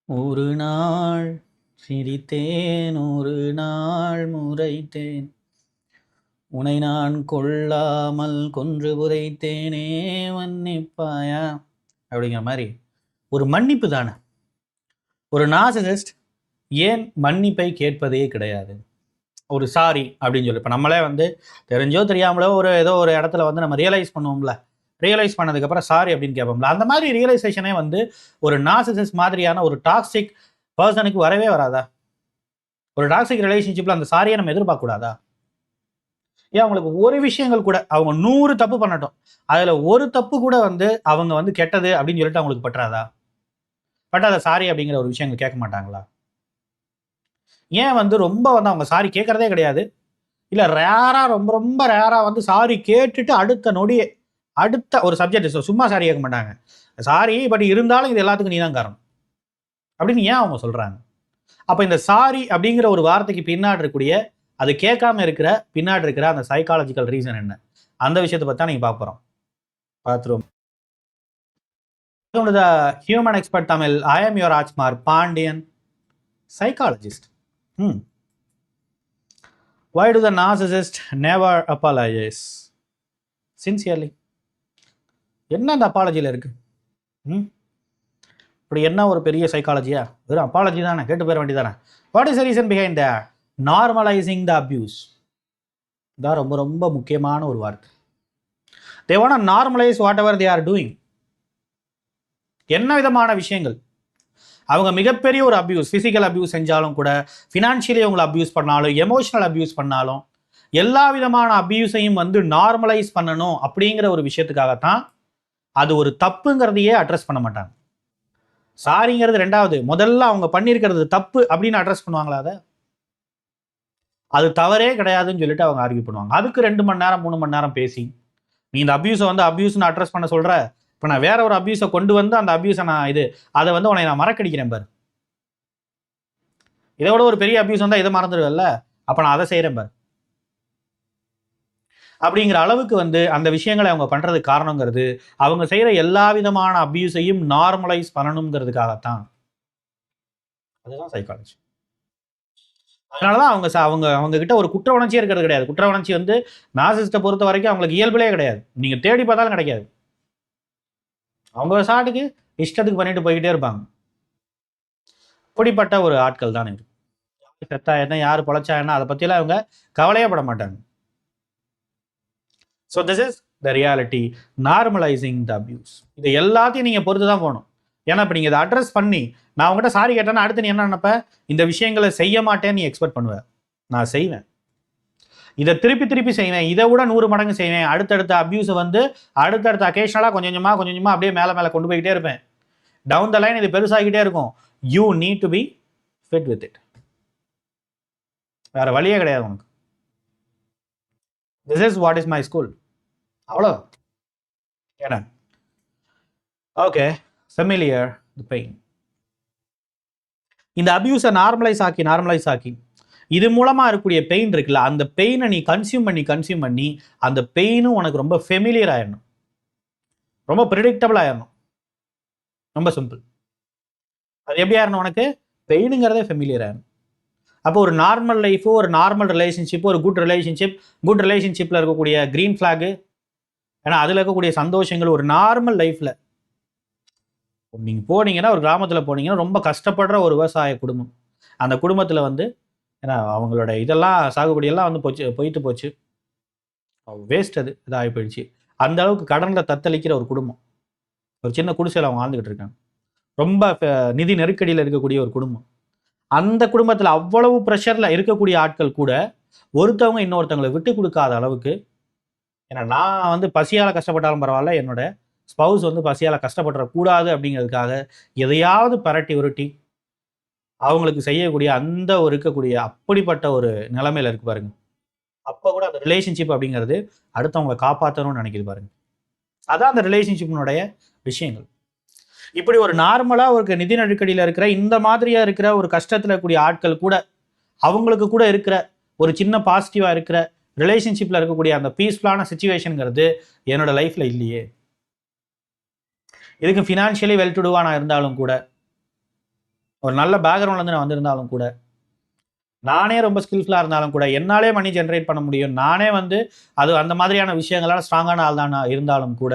ஒரு நாள் சிரித்தேன், ஒரு நாள் முறைத்தேன், உனை நான் கொள்ளாமல் கொன்று புதைத்தேனே மன்னிப்பாயா. அப்படிங்கிற மாதிரி ஒரு மன்னிப்பு தானே. ஒரு நார்சிசிஸ்ட் ஏன் மன்னிப்பை கேட்பதே கிடையாது? ஒரு சாரி அப்படின்னு சொல்லி இப்போ நம்மளே வந்து தெரிஞ்சோ தெரியாமலோ ஏதோ ஒரு இடத்துல வந்து நம்ம ரியலைஸ் பண்ணுவோம்ல, ரியலைஸ் பண்ணதுக்கப்புறம் சாரி அப்படின்னு கேட்போம்ல, அந்த மாதிரி ரியலைசேஷனே வந்து ஒரு நார்சிசிஸ்ட் மாதிரியான ஒரு டாக்ஸிக் பர்சனுக்கு வரவே வராதா? ஒரு டாக்ஸிக் ரிலேஷன்ஷிப்ல அந்த சாரியை நம்ம எதிர்பார்க்க கூடாதா? ஏன் அவங்களுக்கு ஒரு விஷயங்கள் கூட அவங்க 100 தப்பு பண்ணட்டும், அதுல ஒரு தப்பு கூட வந்து அவங்க வந்து கெட்டது அப்படின்னு சொல்லிட்டு அவங்களுக்கு பற்றாதா? பட் அதை சாரி அப்படிங்கிற ஒரு விஷயங்கள் கேட்க மாட்டாங்களா? ஏன் வந்து ரொம்ப வந்து அவங்க சாரி கேட்கறதே கிடையாது, இல்ல ரேரா ரொம்ப ரொம்ப ரேரா வந்து சாரி கேட்டுட்டு அடுத்த நொடியே அடுத்த ஒரு சப்ஜெக்ட் சும்மா சாரி கேட்க மாட்டாங்க. சாரி பட் இருந்தாலும் இது எல்லாத்துக்கும் நீதான் காரணம் அப்படின்னு ஏன் அவங்க சொல்றாங்க? அப்ப இந்த சாரி அப்படிங்கிற ஒரு வார்த்தைக்கு பின்னாடி இருக்கக்கூடிய அது கேட்காம இருக்கிற பின்னாடி இருக்கிற அந்த சைக்காலஜிக்கல் ரீசன் என்ன? அந்த விஷயத்தை பத்தி தான் நீங்க பார்க்க போறோம். பார்த்துருவோம். Welcome to the Human Expert Tamil. I am your Ajmar Pandian, psychologist. Why do the narcissist never apologize? Sincerely. என்ன அந்த அப்பாலஜியில் இருக்கு? இப்படி என்ன ஒரு பெரிய சைக்காலஜியா? வெறும் அப்பாலஜி தானே, கேட்டு போயிட வேண்டியதானே. What is the reason behind the normalising the abuse? இதான் ரொம்ப ரொம்ப முக்கியமான ஒரு வார்த்தை. They want to normalize whatever they are doing. என்ன விதமான விஷயங்கள் அவங்க மிகப்பெரிய ஒரு அபியூஸ், பிசிக்கல் அபியூஸ் செஞ்சாலும் கூட, ஃபினான்ஷியலி அவங்களை அபியூஸ் பண்ணாலும், எமோஷனல் அபியூஸ் பண்ணாலும், எல்லா விதமான அபியூஸையும் வந்து நார்மலைஸ் பண்ணணும் அப்படிங்கிற ஒரு விஷயத்துக்காகத்தான் அது ஒரு தப்புங்கிறதையே அட்ரஸ் பண்ண மாட்டாங்க. சாரிங்கிறது ரெண்டாவது, முதல்ல அவங்க பண்ணியிருக்கிறது தப்பு அப்படின்னு அட்ரஸ் பண்ணுவாங்களா? அது தவறே கிடையாதுன்னு சொல்லிட்டு அவங்க ஆர்கியூ பண்ணுவாங்க. அதுக்கு 2 மணி நேரம் 3 மணி நேரம் பேசி, நீ இந்த அபியூஸை வந்து அபியூஸ்னு அட்ரஸ் பண்ண சொல்ற, இப்போ நான் வேற ஒரு அபியூஸை கொண்டு வந்து அந்த அபியூஸை நான் அதை வந்து உன்னை நான் மறக்கடிக்கிறேன் பாரு, இதை விட ஒரு பெரிய அபியூஸ் வந்தால் இதை மறந்துடுவேல்ல, அப்போ நான் அதை செய்கிறேன் பாரு அப்படிங்கிற அளவுக்கு வந்து அந்த விஷயங்களை அவங்க பண்ணுறதுக்கு காரணங்கிறது அவங்க செய்கிற எல்லா விதமான அபியூஸையும் நார்மலைஸ் பண்ணணுங்கிறதுக்காகத்தான். அதுதான் சைக்காலஜி. அதனாலதான் அவங்க அவங்க அவங்க கிட்ட ஒரு குற்ற உணர்ச்சியே இருக்கிறது கிடையாது. குற்ற உணர்ச்சி வந்து நார்சிசிஸ்டை பொறுத்த வரைக்கும் அவங்களுக்கு இயல்பிலே கிடையாது. நீங்க தேடி பார்த்தாலும் கிடைக்காது. அவங்க சாட்டுக்கு இஷ்டத்துக்கு பண்ணிட்டு போய்கிட்டே இருப்பாங்க. இப்படிப்பட்ட ஒரு ஆட்கள் தான் இது. செத்தா என்ன, யாரு பொழைச்சா என்ன, அதை பத்தியெல்லாம் அவங்க கவலையே பட மாட்டாங்க. So this is the reality, normalising the abuse. இதை எல்லாத்தையும் நீங்க பொறுத்து தான் போகணும். ஏன்னா இப்போ நீங்க இதை அட்ரஸ் பண்ணி நான் உங்ககிட்ட சாரி கேட்டேன்னா அடுத்து நீ என்ன நினைப்ப? இந்த விஷயங்களை செய்ய மாட்டேன்னு நீ எக்ஸ்பெக்ட் பண்ணுவேன். நான் செய்வேன், இதை திருப்பி திருப்பி செய்வேன், இதை விட 100 மடங்கு செய்வேன். அடுத்தடுத்த அபியூஸை வந்து அடுத்தடுத்த அக்கேஷனலாக கொஞ்சம் கொஞ்சமாக அப்படியே மேலே மேலே கொண்டு போய்கிட்டே இருப்பேன். டவுன் த லைன் இது பெருசாகிட்டே இருக்கும். You need to be fit with it. வேற வழியே கிடையாது உனக்கு. This is what is my school. அவ்வளோ ஏன்னா ஓகே, ஃபெமிலியர் தி பெயின். இந்த அபியூஸை நார்மலைஸ் ஆக்கி இது மூலமாக இருக்கக்கூடிய பெயின் இருக்குல்ல, அந்த பெயினை நீ கன்சியூம் பண்ணி அந்த பெயினும் உனக்கு ரொம்ப ஃபெமிலியர் ஆயிடணும், ரொம்ப ப்ரிடிக்டபிள் ஆயிடணும். ரொம்ப சிம்பிள். அது எப்படி ஆயிடணும்? உனக்கு பெயினுங்கிறதே ஃபெமிலியர் ஆயிடணும். அப்போ ஒரு நார்மல் லைஃபோ, ஒரு நார்மல் ரிலேஷன்ஷிப்போ, ஒரு குட் ரிலேஷன்ஷிப்பில் இருக்கக்கூடிய க்ரீன் ஃப்ளாகு, ஏன்னா அதில் இருக்கக்கூடிய சந்தோஷங்கள் ஒரு நார்மல் லைஃப்பில் நீங்கள் போனீங்கன்னா, ஒரு கிராமத்தில் போனீங்கன்னா ரொம்ப கஷ்டப்படுற ஒரு விவசாய குடும்பம், அந்த குடும்பத்தில் வந்து ஏன்னா அவங்களோட இதெல்லாம் சாகுபடியெல்லாம் வந்து போயிட்டு போச்சு, வேஸ்ட், அது இதாகி போயிடுச்சு. அந்த அளவுக்கு கடனில் தத்தளிக்கிற ஒரு குடும்பம், ஒரு சின்ன குடிசையில் அவங்க வாழ்ந்துக்கிட்டு இருக்காங்க. ரொம்ப நிதி நெருக்கடியில் இருக்கக்கூடிய ஒரு குடும்பம். அந்த குடும்பத்தில் அவ்வளவு ப்ரெஷரில் இருக்கக்கூடிய ஆட்கள் கூட ஒருத்தவங்க இன்னொருத்தவங்களை விட்டு கொடுக்காத அளவுக்கு, ஏன்னா நான் வந்து பசியால் கஷ்டப்பட்டாலும் பரவாயில்ல, என்னோட ஸ்பவுஸ் வந்து பசியால் கஷ்டப்படக்கூடாது அப்படிங்கிறதுக்காக எதையாவது பரட்டி உருட்டி அவங்களுக்கு செய்யக்கூடிய அந்த ஒரு இருக்கக்கூடிய அப்படிப்பட்ட ஒரு நிலைமையில இருக்கு பாருங்க. அப்போ கூட அந்த ரிலேஷன்ஷிப் அப்படிங்கிறது அடுத்தவங்களை காப்பாற்றணும்னு நினைக்கிது பாருங்க. அதான் அந்த ரிலேஷன்ஷிப்னுடைய விஷயங்கள். இப்படி ஒரு நார்மலா ஒரு நிதி நெருக்கடியில் இருக்கிற இந்த மாதிரியா இருக்கிற ஒரு கஷ்டத்தில் இருக்கக்கூடிய ஆட்கள் கூட அவங்களுக்கு கூட இருக்கிற ஒரு சின்ன பாசிட்டிவா இருக்கிற ரிலேஷன்ஷிப்ல இருக்கக்கூடிய அந்த பீஸ்ஃபுல்லான சிச்சுவேஷனுங்கிறது என்னோட லைஃப்ல இல்லையே. இதுக்கு ஃபினான்ஷியலி வெல் டு டூவா நான் இருந்தாலும் கூட, ஒரு நல்ல பேக்ரவுண்ட்லேருந்து நான் வந்திருந்தாலும் கூட, நானே ரொம்ப ஸ்கில்ஃபுல்லாக இருந்தாலும் கூட, என்னாலே மணி ஜென்ரேட் பண்ண முடியும், நானே வந்து அது அந்த மாதிரியான விஷயங்களால ஸ்ட்ராங்கான ஆள் தான் இருந்தாலும் கூட,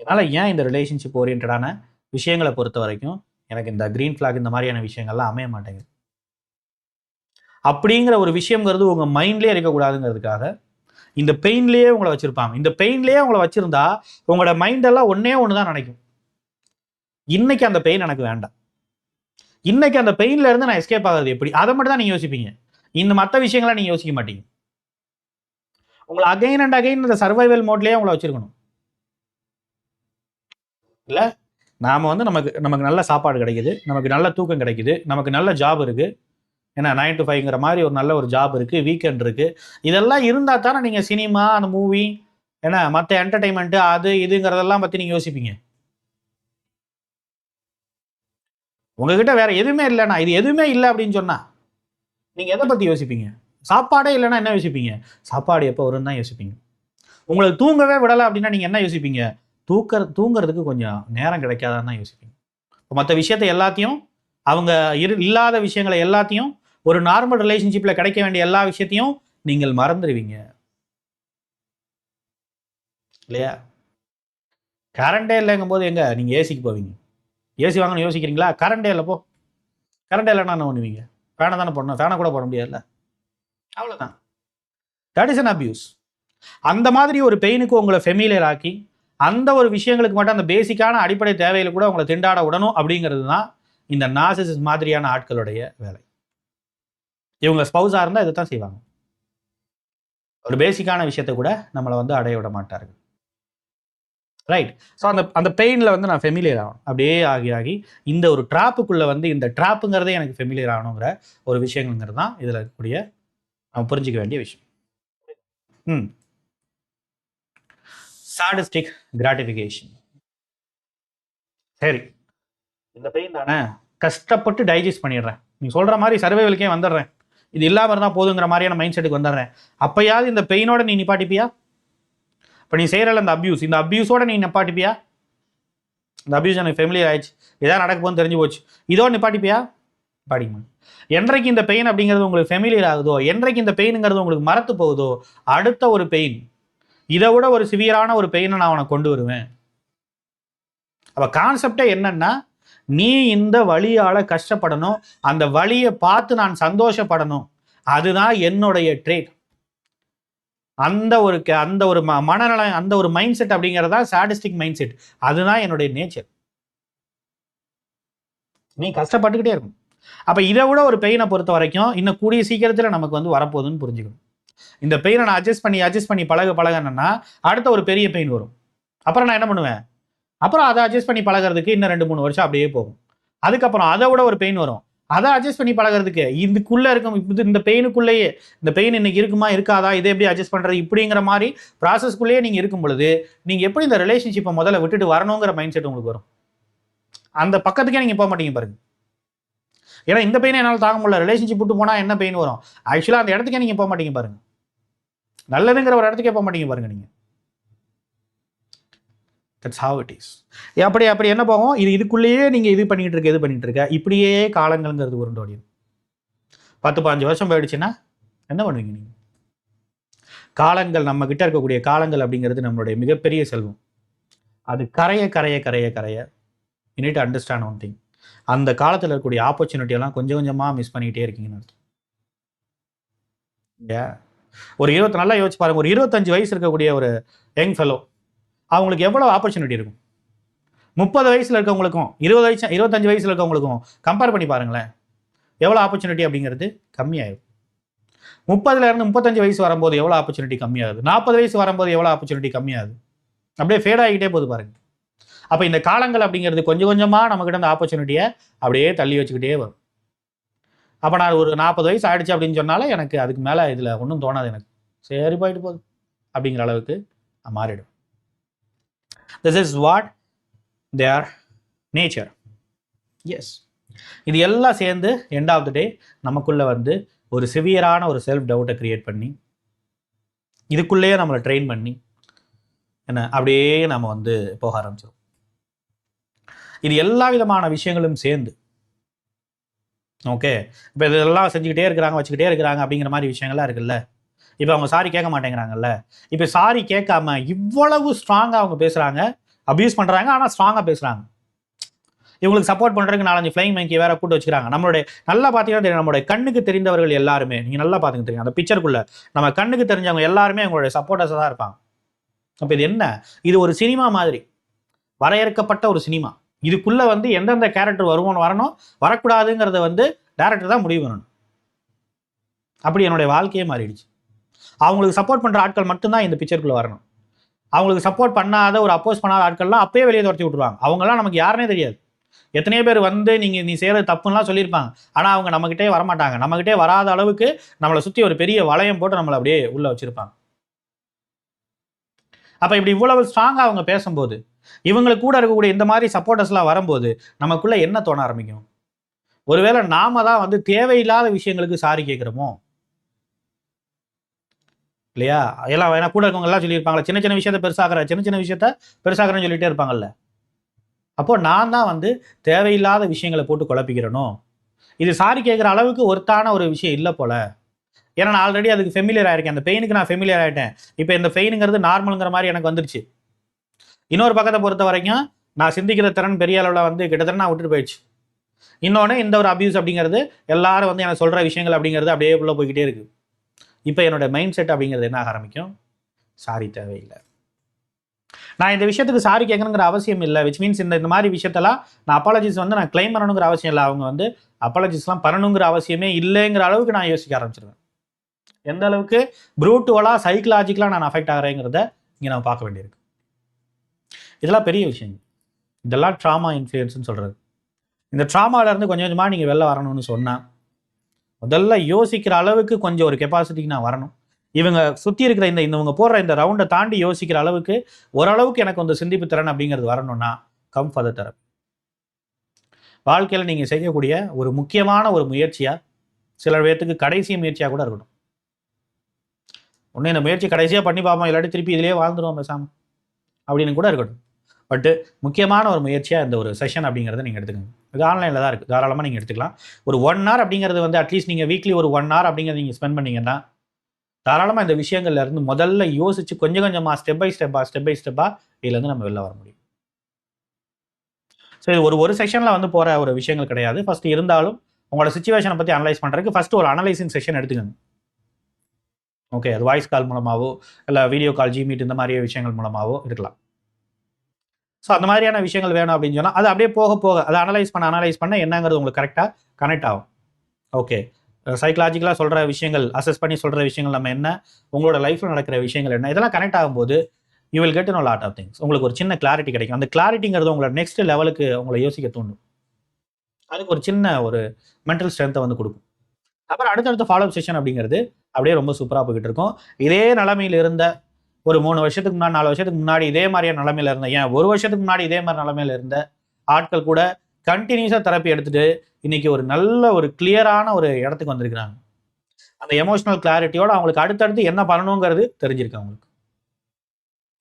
என்னால் ஏன் இந்த ரிலேஷன்ஷிப் ஓரியன்டான விஷயங்களை பொறுத்த வரைக்கும் எனக்கு இந்த க்ரீன் ஃப்ளாக் இந்த மாதிரியான விஷயங்கள்லாம் அமைய மாட்டேங்குது அப்படிங்கிற ஒரு விஷயங்கிறது உங்கள் மைண்ட்லேயே இருக்கக்கூடாதுங்கிறதுக்காக இந்த பெயின்லேயே உங்களை வச்சுருப்பாங்க. இந்த பெயின்லேயே உங்களை வச்சுருந்தா உங்களோட மைண்டெல்லாம் ஒன்றே ஒன்று தான் நினைக்கும், இன்னைக்கு அந்த பெயின் எனக்கு வேண்டாம், இன்னைக்கு அந்த பெயின்ல இருந்து நான் எஸ்கேப் ஆகிறது எப்படி, அதை மட்டும் தான் நீங்கள் யோசிப்பீங்க. இந்த மற்ற விஷயங்களை நீங்கள் யோசிக்க மாட்டீங்க. உங்களை அகைன் அண்ட் அகைன் இந்த சர்வைவல் மோட்லேயே உங்களை வச்சுருக்கணும். இல்லை நாம் வந்து நமக்கு நல்ல சாப்பாடு கிடைக்குது, நமக்கு நல்ல தூக்கம் கிடைக்குது, நமக்கு நல்ல ஜாப் இருக்குது, ஏன்னா 9 to 5ங்கிற மாதிரி ஒரு நல்ல ஒரு ஜாப் இருக்குது, வீக்கெண்ட் இருக்குது, இதெல்லாம் இருந்தால் தானே நீங்கள் சினிமா, அந்த மூவி, ஏன்னா மற்ற என்டர்டைன்மெண்ட்டு அது இதுங்கிறதெல்லாம் பற்றி நீங்கள் யோசிப்பீங்க. உங்ககிட்ட வேற எதுவுமே இல்லைண்ணா, இது எதுவுமே இல்லை அப்படின்னு சொன்னா நீங்கள் எதை பற்றி யோசிப்பீங்க? சாப்பாடே இல்லைன்னா என்ன யோசிப்பீங்க? சாப்பாடு எப்போ வரும்னு தான் யோசிப்பீங்க. உங்களுக்கு தூங்கவே விடலை அப்படின்னா நீங்கள் என்ன யோசிப்பீங்க? தூங்குறதுக்கு கொஞ்சம் நேரம் கிடைக்காதான்னு தான் யோசிப்பீங்க. மற்ற விஷயத்தை எல்லாத்தையும், அவங்க இல்லாத விஷயங்களை எல்லாத்தையும், ஒரு நார்மல் ரிலேஷன்ஷிப்பில் கிடைக்க வேண்டிய எல்லா விஷயத்தையும் நீங்கள் மறந்துடுவீங்க இல்லையா? கரண்டே இல்லைங்கும் போது எங்க நீங்கள் ஏசிக்கு போவீங்க? ஏசி வாங்கணும் யோசிக்கிறீங்களா? கரண்டே இல்லை, போ. கரண்டே இல்லைன்னா என்ன பண்ணுவீங்க? ஃபேனை தானே போடணும், ஃபேனை கூட போட முடியாதுல்ல, அவ்வளோதான். That is an abuse. அந்த மாதிரி ஒரு பெயினுக்கு உங்களை ஃபெமிலியர் ஆக்கி, அந்த ஒரு விஷயங்களுக்கு மட்டும், அந்த பேசிக்கான அடிப்படை தேவையில் கூட உங்களை திண்டாட விடணும் அப்படிங்கிறது தான் இந்த நார்சிசிஸ்ட் மாதிரியான ஆட்களுடைய வேலை. இவங்க ஸ்பௌஸாக இருந்தால் இதை தான் செய்வாங்க. ஒரு பேசிக்கான விஷயத்தை கூட நம்மளை வந்து அடைய விட மாட்டார்கள். ரைட். ஸோ அந்த பெயினில் வந்து நான் ஃபெமிலியர் ஆகணும். அப்படியே ஆகி இந்த ஒரு ட்ராப்புக்குள்ளே வந்து, இந்த ட்ராப்புங்கிறதே எனக்கு ஃபெமிலியர் ஆகணுங்கிற ஒரு விஷயங்கிறது தான் இதில் இருக்கக்கூடிய நம்ம புரிஞ்சிக்க வேண்டிய விஷயம். Sadistic gratification. சரி, இந்த பெயின் தானே, கஷ்டப்பட்டு டைஜஸ்ட் பண்ணிடுறேன், நீ சொல்கிற மாதிரி சர்வைவலுக்கே வந்துடுறேன், இது இல்லாமல் இருந்தால் போதுங்கிற மாதிரியான மைண்ட் செட்டுக்கு வந்துடுறேன். அப்போயாவது இந்த பெயினோட நீ நிப்பாட்டிப்பியா? இப்போ நீ செய்கிறல இந்த அப்யூஸோட நீ நிப்பாட்டிப்பியா? இந்த அப்யூஸ் எனக்கு ஃபெமிலியர் ஆயிடுச்சு, இதான் நடக்க போகுன்னு தெரிஞ்சு போச்சு, இதோட நிப்பாட்டிப்பியா? பாடிங்க. என்றைக்கு இந்த பெயின் அப்படிங்கிறது உங்களுக்கு ஃபெமிலியர் ஆகுதோ, என்றைக்கு இந்த பெயினுங்கிறது உங்களுக்கு மறத்து போகுதோ, அடுத்த ஒரு பெயின், இதை விட ஒரு சிவியரான ஒரு பெயினை நான் உனக்கு கொண்டு வருவேன். அப்போ கான்செப்டே என்னன்னா, நீ இந்த வழியால் கஷ்டப்படணும், அந்த வழியை பார்த்து நான் சந்தோஷப்படணும், அதுதான் என்னுடைய ட்ரேட். அந்த ஒரு மனநலம், அந்த ஒரு மைண்ட் செட் அப்படிங்கிறதா சாடிஸ்டிக் மைண்ட் செட், அதுதான் என்னுடைய நேச்சர். நீ கஷ்டப்பட்டுக்கிட்டே இருக்கும். அப்போ இதை விட ஒரு பெயினை பொறுத்த வரைக்கும் இன்னும் கூடிய சீக்கிரத்தில் நமக்கு வந்து வரப்போகுதுன்னு புரிஞ்சுக்கணும். இந்த பெயினை நான் அட்ஜஸ்ட் பண்ணி பழகணுன்னா அடுத்த ஒரு பெரிய பெயின் வரும். அப்புறம் நான் என்ன பண்ணுவேன்? அப்புறம் அதை அட்ஜஸ்ட் பண்ணி பழகிறதுக்கு இன்னும் 2-3 வருஷம் அப்படியே போகும். அதுக்கப்புறம் அதை விட ஒரு பெயின் வரும், அதை அட்ஜஸ்ட் பண்ணி பழகிறதுக்கு இதுக்குள்ளே இருக்கும், இந்த பெயினுக்குள்ளேயே, இந்த பெயின் இன்னைக்கு இருக்குமா இருக்காதா, இதை எப்படி அட்ஜஸ்ட் பண்ணுறது, இப்படிங்கிற மாதிரி ப்ராசஸ்க்குள்ளேயே நீங்கள் இருக்கும் பொழுது, நீங்கள் எப்படி இந்த ரிலேஷன்ஷிப்பை முதல்ல விட்டுட்டு வரணுங்கிற மைண்ட் செட் உங்களுக்கு வரும். அந்த பக்கத்துக்கே நீங்கள் போக மாட்டீங்க பாருங்க. ஏன்னா இந்த பெயினை என்னால் தாங்க முடியல, ரிலேஷன்ஷிப் விட்டு போனால் என்ன பெயின் வரும், ஆக்சுவலாக அந்த இடத்துக்கே நீங்கள் போக மாட்டீங்க பாருங்க. நல்லதுங்கிற ஒரு இடத்துக்கே போக மாட்டீங்க பாருங்க நீங்கள். That's how it is. அப்படி என்ன போகும், இதுக்குள்ளேயே நீங்கள் இது பண்ணிட்டு இருக்க இப்படியே காலங்கள்ங்கிறது உருண்டோடியும் 10-15 வருஷம் போயிடுச்சுன்னா என்ன பண்ணுவீங்க நீங்கள்? காலங்கள், நம்ம கிட்ட இருக்கக்கூடிய காலங்கள் அப்படிங்கிறது நம்மளுடைய மிகப்பெரிய செல்வம். அது கரைய you need to understand one thing, அந்த காலத்தில் இருக்கக்கூடிய ஆப்பர்ச்சுனிட்டியெல்லாம் கொஞ்சம் கொஞ்சமாக மிஸ் பண்ணிக்கிட்டே இருக்கீங்கன்னு அர்த்தம். ஒரு நல்லா யோசிச்சு பாருங்க, ஒரு 25 வயசு இருக்கக்கூடிய ஒரு யங் ஃபெலோ, அவங்களுக்கு எவ்வளோ ஆப்பர்ச்சுனிட்டி இருக்கும்? 30 வயசில் இருக்கவங்களுக்கும் 25 வயசில் இருக்கவங்களுக்கும் கம்பேர் பண்ணி பாருங்களேன், எவ்வளோ ஆப்பர்ச்சுனிட்டி அப்படிங்கிறது கம்மியாயிடும். 30லேருந்து 35 வயசு வரும்போது எவ்வளோ ஆப்பர்ச்சுனிட்டி கம்மியாகுது, 40 வயசு வரும்போது எவ்வளோ ஆப்பர்ச்சுனிட்டி கம்மியாகுது, அப்படியே ஃபேட் ஆகிக்கிட்டே போகுது பாருங்க. அப்போ இந்த காலங்கள் அப்படிங்கிறது கொஞ்சம் கொஞ்சமாக நம்மக்கிட்ட அந்த ஆப்பர்ச்சுனிட்டியை அப்படியே தள்ளி வச்சுக்கிட்டே வரும். அப்போ நான் ஒரு 40 வயசு ஆகிடுச்சு அப்படின்னு சொன்னாலும் எனக்கு அதுக்கு மேலே இதில் ஒன்றும் தோணாது, எனக்கு சரி போயிட்டு போகுது அப்படிங்கிற அளவுக்கு மாறிடும். This is what their nature. Yes, இது எல்லாம் சேர்ந்து எண்ட் ஆஃப் த டே நமக்குள்ளே வந்து ஒரு சிவியரான ஒரு செல்ஃப் டவுட்டை க்ரியேட் பண்ணி, இதுக்குள்ளேயே நம்மளை ட்ரெயின் பண்ணி என்ன அப்படியே நம்ம வந்து போக ஆரம்பிச்சிடும். இது எல்லா விதமான விஷயங்களும் சேர்ந்து ஓகே, இப்போ இதெல்லாம் செஞ்சுக்கிட்டே இருக்கிறாங்க, வச்சுக்கிட்டே இருக்கிறாங்க அப்படிங்கிற மாதிரி விஷயங்கள்லாம் இருக்குல்ல. இப்போ அவங்க சாரி கேட்க மாட்டேங்கிறாங்கல்ல. இப்போ சாரி கேட்காம இவ்வளவு ஸ்ட்ராங்கா அவங்க பேசுறாங்க, அபியூஸ் பண்றாங்க. ஆனா ஸ்ட்ராங்கா பேசுறாங்க. இவங்களுக்கு சப்போர்ட் பண்றதுக்கு 4, 5 ஃப்ளைங் மங்கி வேற கூட்டு வச்சுக்கிறாங்க. நம்மளுடைய நல்லா பார்த்தீங்கன்னா தெரியும், நம்மளுடைய கண்ணுக்கு தெரிந்தவர்கள் எல்லாருமே, நீங்க நல்லா பார்த்துங்க தெரியும். அந்த பிக்சருக்குள்ள நம்ம கண்ணுக்கு தெரிஞ்சவங்க எல்லாருமே அவங்களுடைய சப்போர்ட்டர்ஸா தான் இருப்பாங்க. அப்ப இது என்ன? இது ஒரு சினிமா மாதிரி. வரையறுக்கப்பட்ட ஒரு சினிமா. இதுக்குள்ள வந்து எந்தெந்த கேரக்டர் வரணும், வரக்கூடாதுங்கிறத வந்து டைரக்டர் தான் முடிவு பண்ணணும். அப்படி என்னுடைய வாழ்க்கையே மாறிடுச்சு. அவங்களுக்கு சப்போர்ட் பண்ற ஆட்கள் மட்டும் தான் இந்த பிக்சருக்குள்ள வரணும். அவங்களுக்கு சப்போர்ட் பண்ணாத, ஒரு அப்போஸ் பண்ணாத ஆட்கள்லாம் அப்பயே வெளியே துரத்தி விட்டுருவாங்க. அவங்கலாம் நமக்கு யாருன்னே தெரியாது. எத்தனையோ பேர் வந்து நீ செய்யறது தப்புன்னுலாம் சொல்லியிருப்பாங்க. ஆனா அவங்க நம்மகிட்டே வரமாட்டாங்க. நம்மகிட்டே வராத அளவுக்கு நம்மளை சுத்தி ஒரு பெரிய வளையம் போட்டு நம்மளை அப்படியே உள்ள வச்சிருப்பாங்க. அப்ப இப்படி இவ்வளவு ஸ்ட்ராங்கா அவங்க பேசும்போது, இவங்களுக்கு கூட இருக்கக்கூடிய இந்த மாதிரி சப்போர்ட்டர்ஸ்லாம் வரும்போது, நமக்குள்ள என்ன தோண ஆரம்பிக்கும்? ஒருவேளை நாம தான் வந்து தேவையில்லாத விஷயங்களுக்கு சாரி கேட்கிறோமோ? இல்லையா? எல்லாம் ஏன்னா கூட இருக்கவங்க எல்லாம் சொல்லியிருப்பாங்கல்ல, சின்ன சின்ன விஷயத்த பெருசாக்குற, சின்ன சின்ன விஷயத்த பெருசாக்குறேன்னு சொல்லிட்டே இருப்பாங்கல்ல. அப்போ நான் தான் வந்து தேவையில்லாத விஷயங்கள போட்டு குழப்பிக்கிறேனோ? இது சாரி கேட்கிற அளவுக்கு ஒர்த்தான ஒரு விஷயம் இல்ல போல. ஏன்னா நான் ஆல்ரெடி அதுக்கு ஃபெமிலியர் ஆயிருக்கேன். அந்த பெயினுக்கு நான் ஃபெமிலியர் ஆயிட்டேன். இப்ப இந்த பெயினுங்கிறது நார்மல்ங்கிற மாரி எனக்கு வந்துருச்சு. இன்னொரு பக்கத்த பொறுத்தவரைக்கும், நான் சிந்திக்கிற திறன் பெரிய அளவுல வந்து கிட்டத்தட்ட நான் விட்டுட்டு போயிடுச்சு. இன்னொன்னு இந்த ஒரு அபியூஸ் அப்படிங்கிறது, எல்லாரும் வந்து எனக்கு சொல்ற விஷயங்கள் அப்படிங்கிறது அப்படியே உள்ள போய்க்கிட்டே இருக்கு. இப்ப என்னோட மைண்ட் செட் அப்படிங்கிறது என்ன ஆக ஆரம்பிக்கும்? சாரி தேவையில்ல. நான் இந்த விஷயத்துக்கு சாரி கேட்கணுங்கிற அவசியம் இல்ல. விச் மீன்ஸ் இந்த மாரி விஷயத்தெல்லாம் நான் அப்பாலஜிஸ் வந்து நான் கிளைம் பண்ணணுங்கிற அவசியம் இல்ல. அவங்க வந்து அப்பாலஜிஸ்லாம் பண்ணணுங்கிற அவசியமே இல்லைங்கிற அளவுக்கு நான் யோசிக்க ஆரம்பிச்சுருவேன். எந்த அளவுக்கு ப்ரூட்டுவலா, சைக்கலாஜிக்கலா நான் அஃபெக்ட் ஆகுறேங்கிறத இங்க நம்ம பார்க்க வேண்டியிருக்கு. இதெல்லாம் பெரிய விஷயம். இதெல்லாம் ட்ராமா இன்ஃப்ளூயன்ஸ்ன்னு சொல்றது. இந்த ட்ராமால இருந்து கொஞ்சம் கொஞ்சமா நீங்க வெளில வரணும்னு சொன்னா, முதல்ல யோசிக்கிற அளவுக்கு கொஞ்சம் ஒரு கெப்பாசிட்டிக்கு நான் வரணும். இவங்க சுத்தி இருக்கிற இவங்க போடுற இந்த ரவுண்ட தாண்டி யோசிக்கிற அளவுக்கு, ஓரளவுக்கு எனக்கு அந்த சிந்திப்பு திறன் அப்படிங்கிறது வரணும்னா, கம் ஃபார் த தெரப்பி. வாழ்க்கையில நீங்க செய்யக்கூடிய ஒரு முக்கியமான ஒரு முயற்சியா, சில பேத்துக்கு கடைசி முயற்சியா கூட இருக்கட்டும். ஒண்ணு இந்த முயற்சி கடைசியா பண்ணி பார்ப்போம், இல்லாட்டி திருப்பி இதிலேயே வாழ்ந்துருவோம் பேசாம, அப்படின்னு கூட இருக்கட்டும். பட் முக்கியமான ஒரு முயற்சியா இந்த ஒரு செஷன் அப்படிங்கிறத நீங்க எடுத்துக்கங்க. இது ஆன்லைன்ல தான் இருக்கு. தாராளமா நீங்க எடுத்துக்கலாம். ஒரு 1 ஹவர் அப்படிங்கிறது வந்து அட்லீஸ்ட் நீங்க வீக்லி ஒரு 1 ஹவர் அப்படிங்கிறத நீங்க ஸ்பெண்ட் பண்ணீங்கன்னா, தாராளமா இந்த விஷயங்கள்ல இருந்து முதல்ல யோசிச்சு கொஞ்சம் கொஞ்சமா ஸ்டெப் பை ஸ்டெப்பா இதுலருந்து நம்ம வெளில வர முடியும். ஸோ இது ஒரு செஷன்ல வந்து போற ஒரு விஷயங்கள் கிடையாது. ஃபர்ஸ்ட் இருந்தாலும் உங்களோட சிச்சுவேஷன பத்தி அனலைஸ் பண்றதுக்கு ஃபர்ஸ்ட் ஒரு அனலைசிங் செஷன் எடுத்துக்கங்க. ஓகே. அது வாய்ஸ் கால் மூலமாவோ, இல்ல வீடியோ கால், ஜி மீட் இந்த மாரி விஷயங்கள் மூலமாவோ இருக்கலாம். ஸோ அந்த மாதிரியான விஷயங்கள் வேணும் அப்படின்னு சொன்னா, அது அப்படியே போக போக அத அனலைஸ் பண்ண என்னங்கிறது உங்களுக்கு கரெக்ட்டா கனெக்ட் ஆகும். ஓகே. சைக்காலஜிக்கலா சொல்ற விஷயங்கள், அசஸ் பண்ணி சொல்ற விஷயங்கள் நம்ம என்ன? உங்களோட லைஃப்ல நடக்கிற விஷயங்கள் என்ன? இதெல்லாம் கனெக்ட் ஆகும்போது, you will get to know lot of things. உங்களுக்கு ஒரு சின்ன கிளாரிட்டி கிடைக்கும். அந்த கிளாரிட்டிங்கிறது உங்கள நெக்ஸ்ட் லெவலுக்கு உங்கள யோசிக்க தூண்டும். அதுக்கு ஒரு சின்ன ஒரு மென்டல் ஸ்ட்ரென்த்த வந்து குடுக்கும். அப்புறம் அடுத்தடுத்த ஃபாலோ அப் செஷன் அப்படிங்கிறது அப்படியே ரொம்ப சூப்பரா போய்க்கிட்டு இருக்கும். இதே நிலைமையில இருந்த ஒரு 3 வருஷத்துக்கு முன்னாடி, 4 வருஷத்துக்கு முன்னாடி இதே மாரியான நிலைமையில இருந்த, ஏன் 1 வருஷத்துக்கு முன்னாடி இதே மாரி நிலைமையில இருந்த ஆட்கள் கூட கன்டினியூஸா தெரப்பி எடுத்துட்டு, இன்னைக்கு ஒரு நல்ல ஒரு கிளியரான ஒரு இடத்துக்கு வந்திருக்கிறாங்க. அந்த எமோஷனல் கிளாரிட்டியோட அவங்களுக்கு அடுத்தடுத்து என்ன பண்ணணுங்கிறது தெரிஞ்சிருக்கு அவங்களுக்கு.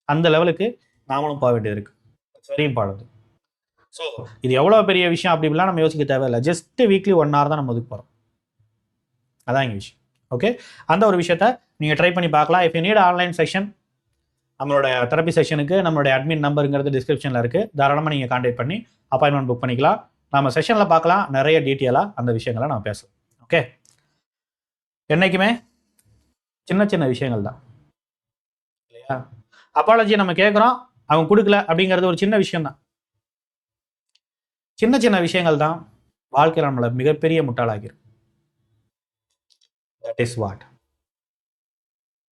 அந்த லெவலுக்கு நாமளும் போ வேண்டியது இருக்கு. It's very important. ஸோ இது எவ்வளோ பெரிய விஷயம் அப்படி இப்படிலாம் நம்ம யோசிக்க தேவையில்ல. ஜஸ்ட் வீக்லி 1 ஹவர் தான் நம்ம ஒதுக்க போறோம். அதான் இங்க விஷயம். ஓகே. அந்த ஒரு விஷயத்த நீங்க ட்ரை பண்ணி பார்க்கலாம். If you need online session, நம்மளோட தெரப்பி செஷனுக்கு நம்மளுடைய அட்மின் நம்பருங்கிறது டிஸ்கிரிப்ஷன்ல இருக்கு. தாராளமா நீங்க கான்டாக்ட் பண்ணி அப்பாயின்ட்மென்ட் புக் பண்ணிக்கலாம். நாம செஷன்ல பார்க்கலாம். நிறைய டீட்டெயிலா அந்த விஷயங்கள நம்ம பேசலாம். ஓகே. என்னைக்குமே சின்ன சின்ன விஷயங்கள் தான். இல்லையா? அப்பாலஜி நம்ம கேட்கிறோம். அவங்க குடுக்கல அப்படிங்கிறது ஒரு சின்ன விஷயம் தான். சின்ன சின்ன விஷயங்கள் தான் வாழ்க்கையில நம்மள மிகப்பெரிய முட்டாளாக்கிரும். That is what